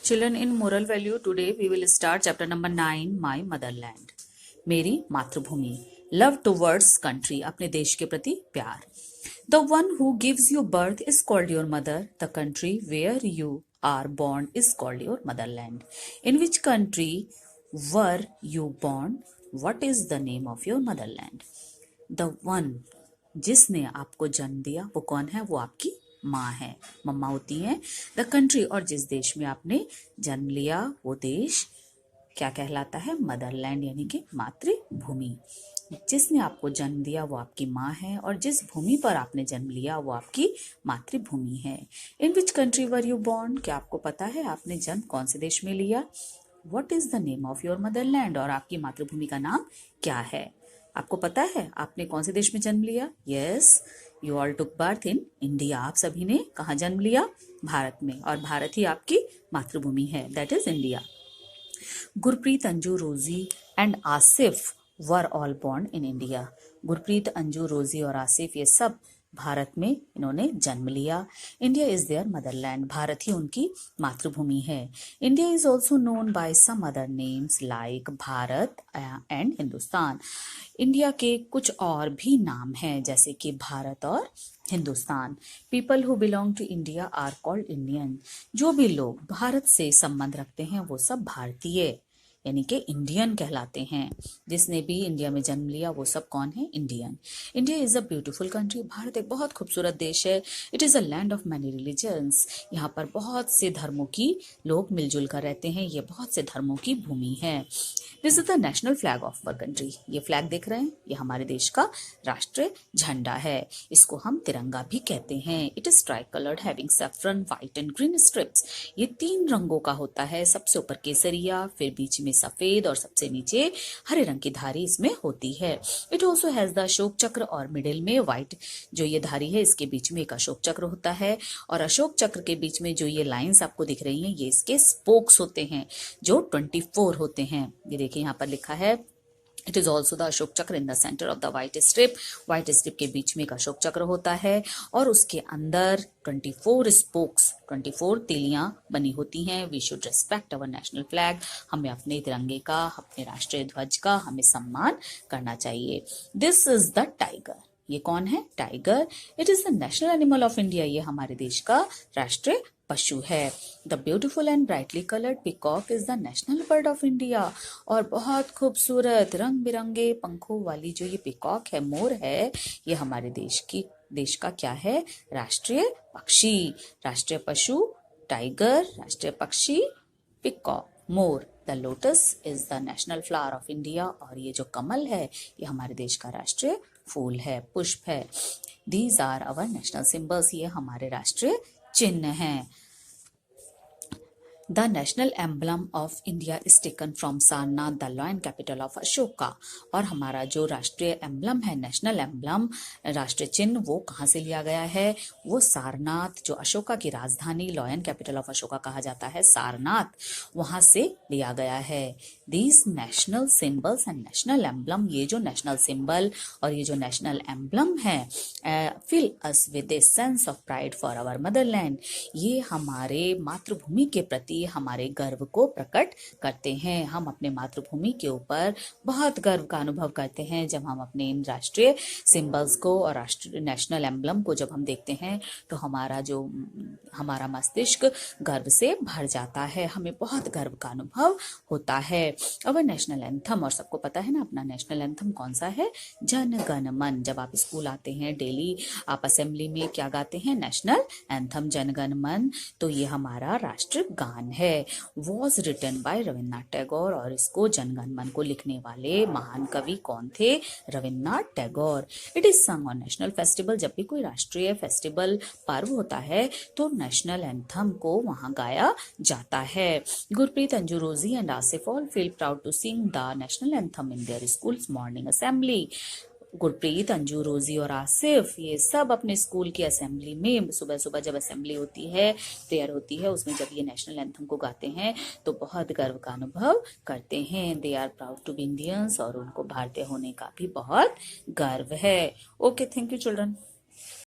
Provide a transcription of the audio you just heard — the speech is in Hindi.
Children, in moral value, today we will start chapter number 9, My Motherland. मेरी मातृभूमि. Love towards country, अपने देश के प्रति प्यार. The one who gives you birth is called your mother. The country where you are born is called your motherland. In which country were you born? What is the name of your motherland? The one, जिसने आपको जन्म दिया, वो कौन है? वो आपकी माँ है, मम्मा होती हैं. द कंट्री, और जिस देश में आपने जन्म लिया वो देश क्या कहलाता है? मदरलैंड, यानी कि मातृभूमि. जिसने आपको जन्म दिया वो आपकी माँ है और जिस भूमि पर आपने जन्म लिया वो आपकी मातृभूमि है. In which country were you born? क्या आपको पता है आपने जन्म कौन से देश में लिया? What is the name of your Motherland, और आपकी मातृभूमि का नाम क्या है? आपको पता है आपने कौन से देश में जन्म लिया? Yes, you all took birth in India. आप सभी ने कहाँ जन्म लिया? भारत में, और भारत ही आपकी मातृभूमि है, that is India. Gurpreet, Anju, Rosy and Asif were all born in India. Gurpreet, Anju, Rosy और आसिफ ये सब भारत में इन्होंने जन्म लिया. India is their motherland. Bharat ही उनकी मातृभूमि है. India is also known by some other names like Bharat and Hindustan. India के कुछ और भी नाम हैं जैसे कि भारत और Hindustan. People who belong to India are called Indian. जो भी लोग भारत से संबंध रखते हैं वो सब भारतीय यानी कि इंडियन कहलाते हैं. जिसने भी इंडिया में जन्म लिया वो सब कौन है? Indian. India is a beautiful country. Bharat एक बहुत खूबसूरत देश है. It is a land of many religions. यहाँ पर बहुत से धर्मों की लोग मिलजुल कर रहते हैं. ये बहुत से धर्मों की भूमि है. This is the national flag of our country. ये फ्लैग देख रहे हैं, ये हमारे देश का राष्ट्रीय झंडा है. इसको हम तिरंगा भी कहते हैं. It is try coloured having saffron, white and green strips. ये 3 रंगों का होता है. सबसे ऊपर केसरिया, फिर बीच में सफेद और सबसे नीचे हरे रंग की धारी इसमें होती है. It also has the Ashoka चक्र, और मिडिल में व्हाइट जो ये धारी है इसके बीच में एक अशोक चक्र होता है. और अशोक चक्र के बीच में जो ये लाइंस आपको दिख रही हैं ये इसके स्पोक्स होते हैं जो 24 होते हैं. ये देखिए यहाँ पर लिखा है it is also the Ashoka Chakra in the centre of the white strip. White strip के बीच में एक अशोक चक्र होता है और उसके अंदर 24 स्पोक्स, 24 तीलियां बनी होती हैं. We should respect our national flag. हमें अपने तिरंगे का, अपने राष्ट्रीय ध्वज का हमें सम्मान करना चाहिए. This is the tiger. ये कौन है? Tiger. It is the national animal of India. ये हमारे देश का राष्ट्रीय पशु है. The beautiful and brightly coloured peacock is the national bird of India. और बहुत खूबसूरत रंग बिरंगे पंखों वाली जो ये पिकॉक है, मोर है, ये हमारे देश का क्या है? राष्ट्रीय पक्षी. राष्ट्रीय पशु टाइगर, राष्ट्रीय पक्षी peacock, more. The lotus is the national flower of India. और ये जो कमल है ये हमारे देश का राष्ट्रीय फूल है, पुष्प है. These are our national symbols. ये हमारे राष्ट्रीय चिन्ह हैं. The national emblem of India is taken from Sarnath, the lion capital of Ashoka. और हमारा जो राष्ट्रीय एम्बलम है, नेशनल एम्बलम, राष्ट्रीय चिन्ह, वो कहाँ से लिया गया है? वो सारनाथ, जो अशोका की राजधानी, लॉयन कैपिटल ऑफ अशोका कहा जाता है, सारनाथ, वहां से लिया गया है. These national symbols and national emblem, ये जो नेशनल सिंबल और ये जो नेशनल एम्बलम है, fill us with a sense of pride for our motherland. ये हमारे मातृभूमि के प्रति हमारे गर्व को प्रकट करते हैं. हम अपने मातृभूमि के ऊपर बहुत गर्व का अनुभव करते हैं जब हम अपने इन राष्ट्रीय सिंबल्स को और राष्ट्रीय नेशनल एम्बलम को जब हम देखते हैं तो हमारा मस्तिष्क गर्व से भर जाता है. हमें बहुत गर्व का अनुभव होता है. अवर नेशनल एंथम, और सबको पता है ना अपना नेशनल एंथम कौन सा है? जन गण मन. जब आप स्कूल आते हैं डेली आप असेंबली में क्या गाते हैं? नेशनल एंथम, जन गण मन. तो ये हमारा राष्ट्रीय गान है. Was written by Rabindranath Tagore. और इसको जनगण मन को लिखने वाले महान कवि कौन थे? रविन्द्रनाथ टैगोर. इट इज संग ऑन नेशनल फेस्टिवल. जब भी कोई राष्ट्रीय फेस्टिवल पर्व होता है तो नेशनल एंथम को वहां गाया जाता है. Gurpreet, Anju, Rosy and Asif all feel proud to sing the national anthem in their schools morning assembly. Gurpreet, Anju, Rosy और आसिफ ये सब अपने स्कूल की असेंबली में सुबह सुबह जब असेंबली होती है, प्रेयर होती है, उसमें जब ये नेशनल एंथम को गाते हैं तो बहुत गर्व का अनुभव करते हैं. They are proud to be Indians. और उनको भारतीय होने का भी बहुत गर्व है. Okay, thank you children.